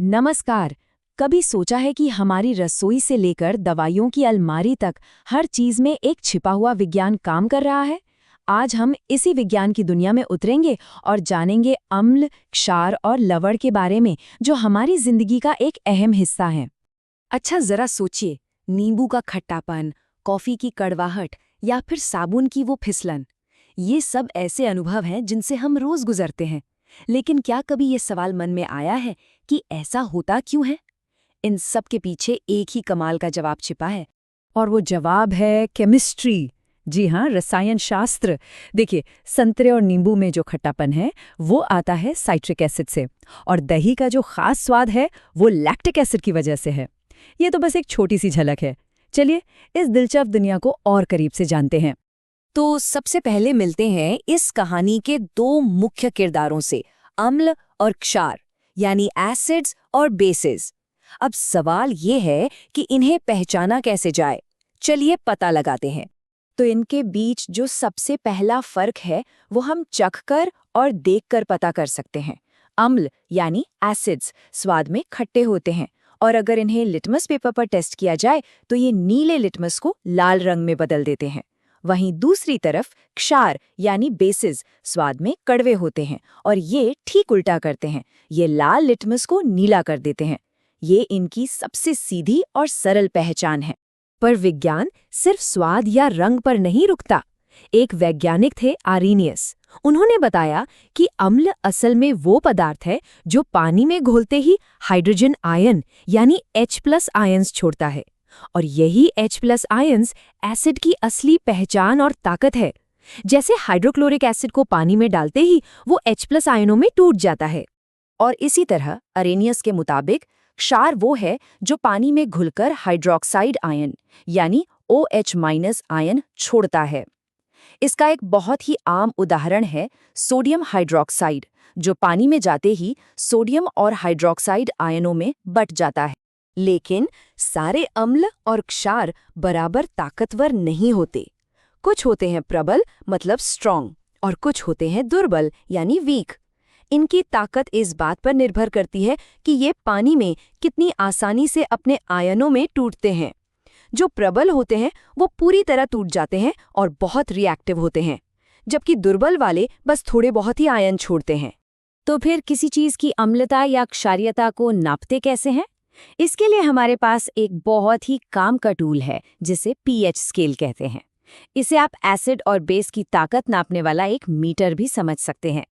नमस्कार। कभी सोचा है कि हमारी रसोई से लेकर दवाइयों की अलमारी तक हर चीज में एक छिपा हुआ विज्ञान काम कर रहा है? आज हम इसी विज्ञान की दुनिया में उतरेंगे और जानेंगे अम्ल, क्षार और लवण के बारे में, जो हमारी जिंदगी का एक अहम हिस्सा हैं। अच्छा जरा सोचिए, नींबू का खट्टापन, कॉफी की कड़वाहट या फिर साबुन की वो फिसलन। ये सब ऐसे अनुभव हैं जिनसे हम रोज गुजरते हैं। लेकिन क्या कभी ये सवाल मन में आया है कि ऐसा होता क्यों है? इन सब के पीछे एक ही कमाल का जवाब छिपा है। और वो जवाब है केमिस्ट्री। जी हाँ, रसायन शास्त्र। देखिए, संतरे और नींबू में जो खट्टापन है वो आता है साइट्रिक एसिड से, और दही का जो खास स्वाद है वो लैक्टिक एसिड की वजह से है। ये तो बस एक छोटी सी झलक है। चलिए इस दिलचस्प दुनिया को और करीब से जानते हैं। तो सबसे पहले मिलते हैं इस कहानी के दो मुख्य किरदारों से, अम्ल और क्षार, यानी एसिड्स और बेसिस। अब सवाल ये है कि इन्हें पहचाना कैसे जाए। चलिए पता लगाते हैं। तो इनके बीच जो सबसे पहला फर्क है वो हम चखकर और देखकर पता कर सकते हैं। अम्ल यानी एसिड्स स्वाद में खट्टे होते हैं, और अगर इन्हें लिटमस पेपर पर टेस्ट किया जाए तो ये नीले लिटमस को लाल रंग में बदल देते हैं। वहीं दूसरी तरफ क्षार यानी बेसिस स्वाद में कड़वे होते हैं, और ये ठीक उल्टा करते हैं। ये लाल लिटमस को नीला कर देते हैं। ये इनकी सबसे सीधी और सरल पहचान है। पर विज्ञान सिर्फ स्वाद या रंग पर नहीं रुकता। एक वैज्ञानिक थे आरीनियस। उन्होंने बताया कि अम्ल असल में वो पदार्थ है जो पानी में घुलते ही हाइड्रोजन आयन यानी H+ आयन्स छोड़ता है, और यही H+ आयन्स एसिड की असली पहचान और ताकत है। जैसे हाइड्रोक्लोरिक एसिड को पानी में डालते ही वो H+ आयनों में टूट जाता है। और इसी तरह अरेनियस के मुताबिक क्षार वो है जो पानी में घुलकर हाइड्रोक्साइड आयन यानी OH- आयन छोड़ता है। इसका एक बहुत ही आम उदाहरण है सोडियम हाइड्रोक्साइड, जो पानी में जाते ही सोडियम और हाइड्रोक्साइड आयनों में बट जाता है। लेकिन सारे अम्ल और क्षार बराबर ताकतवर नहीं होते। कुछ होते हैं प्रबल मतलब स्ट्रॉन्ग, और कुछ होते हैं दुर्बल यानी वीक। इनकी ताकत इस बात पर निर्भर करती है कि ये पानी में कितनी आसानी से अपने आयनों में टूटते हैं। जो प्रबल होते हैं वो पूरी तरह टूट जाते हैं और बहुत रिएक्टिव होते हैं, जबकि दुर्बल वाले बस थोड़े बहुत ही आयन छोड़ते हैं। तो फिर किसी चीज की अम्लता या क्षारीयता को नापते कैसे हैं? इसके लिए हमारे पास एक बहुत ही काम का टूल है जिसे pH स्केल कहते हैं। इसे आप एसिड और बेस की ताकत नापने वाला एक मीटर भी समझ सकते हैं।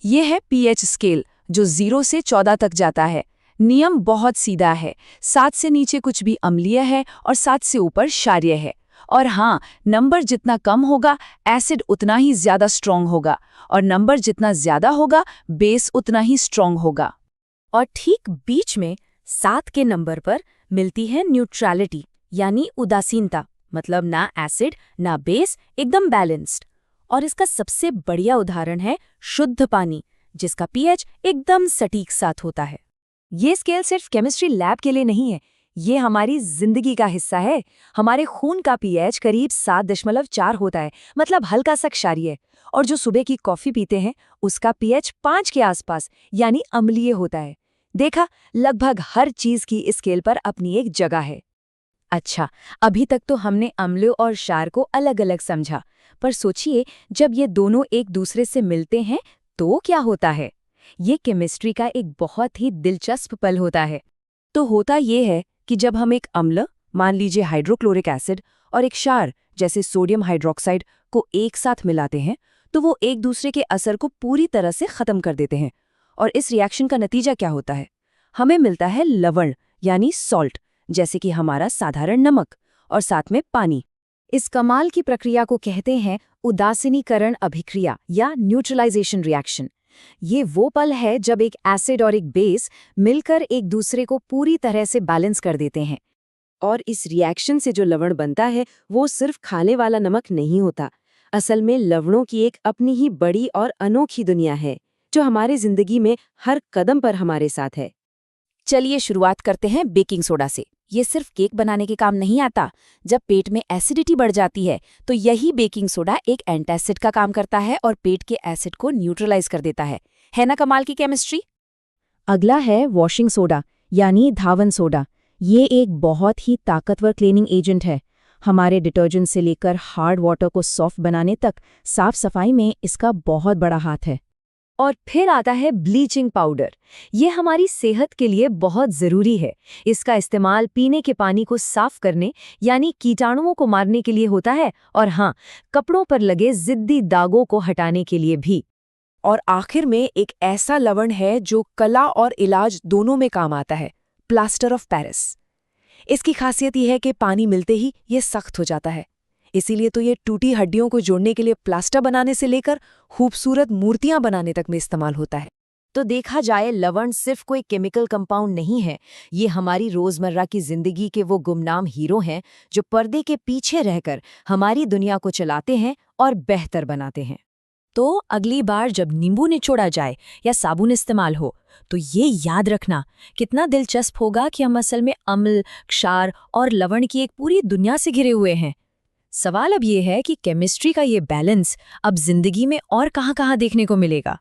ये है pH स्केल, जो 0 से 14 तक जाता है। नियम बहुत सीधा है। 7 से नीचे कुछ भी अम्लीय है और 7 से ऊपर क्षारीय है। और हाँ, नंबर जितना कम होगा एसिड उतना ही ज्यादा स्ट्रॉन्ग होगा, और नंबर जितना ज्यादा होगा बेस उतना ही स्ट्रॉन्ग होगा। और ठीक बीच में 7 के नंबर पर मिलती है न्यूट्रलिटी यानी उदासीनता, मतलब ना एसिड ना बेस, एकदम बैलेंस्ड। और इसका सबसे बढ़िया उदाहरण है शुद्ध पानी, जिसका pH एकदम सटीक 7 होता है। ये स्केल सिर्फ केमिस्ट्री लैब के लिए नहीं है, ये हमारी जिंदगी का हिस्सा है। हमारे खून का pH करीब 7.4 होता है, मतलब हल्का सा क्षारीय। और जो सुबह की कॉफी पीते हैं उसका pH 5 के आसपास यानी अम्लीय होता है। देखा, लगभग हर चीज की इस स्केल पर अपनी एक जगह है। अच्छा, अभी तक तो हमने अम्ल और क्षार को अलग अलग समझा, पर सोचिए जब ये दोनों एक दूसरे से मिलते हैं तो क्या होता है? ये केमिस्ट्री का एक बहुत ही दिलचस्प पल होता है। तो होता ये है कि जब हम एक अम्ल, मान लीजिए हाइड्रोक्लोरिक एसिड, और एक क्षार जैसे सोडियम हाइड्रोक्साइड को एक साथ मिलाते हैं, तो वो एक दूसरे के असर को पूरी तरह से खत्म कर देते हैं। और इस रिएक्शन का नतीजा क्या होता है? हमें मिलता है लवण यानी सॉल्ट, जैसे कि हमारा साधारण नमक, और साथ में पानी। इस कमाल की प्रक्रिया को कहते हैं उदासीनीकरण अभिक्रिया या न्यूट्रलाइजेशन रिएक्शन। ये वो पल है जब एक एसिड और एक बेस मिलकर एक दूसरे को पूरी तरह से बैलेंस कर देते हैं। और इस रिएक्शन से जो लवण बनता है वो सिर्फ खाने वाला नमक नहीं होता। असल में लवणों की एक अपनी ही बड़ी और अनोखी दुनिया है, जो हमारे जिंदगी में हर कदम पर हमारे साथ है। चलिए शुरुआत करते हैं बेकिंग सोडा से। ये सिर्फ केक बनाने के काम नहीं आता। जब पेट में एसिडिटी बढ़ जाती है तो यही बेकिंग सोडा एक एंटासिड का काम करता है और पेट के एसिड को न्यूट्रलाइज कर देता है ना कमाल की केमिस्ट्री? अगला है वॉशिंग सोडा, यानी धावन सोडा। ये एक बहुत ही ताकतवर क्लीनिंग एजेंट है। हमारे डिटर्जेंट से लेकर हार्ड वाटर को सॉफ्ट बनाने तक साफ सफाई में इसका बहुत बड़ा हाथ है। और फिर आता है ब्लीचिंग पाउडर। ये हमारी सेहत के लिए बहुत ज़रूरी है। इसका इस्तेमाल पीने के पानी को साफ करने यानी कीटाणुओं को मारने के लिए होता है, और हाँ, कपड़ों पर लगे ज़िद्दी दागों को हटाने के लिए भी। और आखिर में एक ऐसा लवण है जो कला और इलाज दोनों में काम आता है, प्लास्टर ऑफ पेरिस। इसकी खासियत यह है कि पानी मिलते ही ये सख्त हो जाता है। इसीलिए तो ये टूटी हड्डियों को जोड़ने के लिए प्लास्टर बनाने से लेकर खूबसूरत मूर्तियां बनाने तक में इस्तेमाल होता है। तो देखा जाए, लवण सिर्फ कोई केमिकल कंपाउंड नहीं है, ये हमारी रोजमर्रा की जिंदगी के वो गुमनाम हीरो हैं जो पर्दे के पीछे रहकर हमारी दुनिया को चलाते हैं और बेहतर बनाते हैं। तो अगली बार जब नींबू निचोड़ा जाए या साबुन इस्तेमाल हो, तो ये याद रखना कितना दिलचस्प होगा कि हम असल में अम्ल, क्षार और लवण की एक पूरी दुनिया से घिरे हुए हैं। सवाल अब ये है कि केमिस्ट्री का ये बैलेंस अब जिंदगी में और कहाँ-कहाँ देखने को मिलेगा।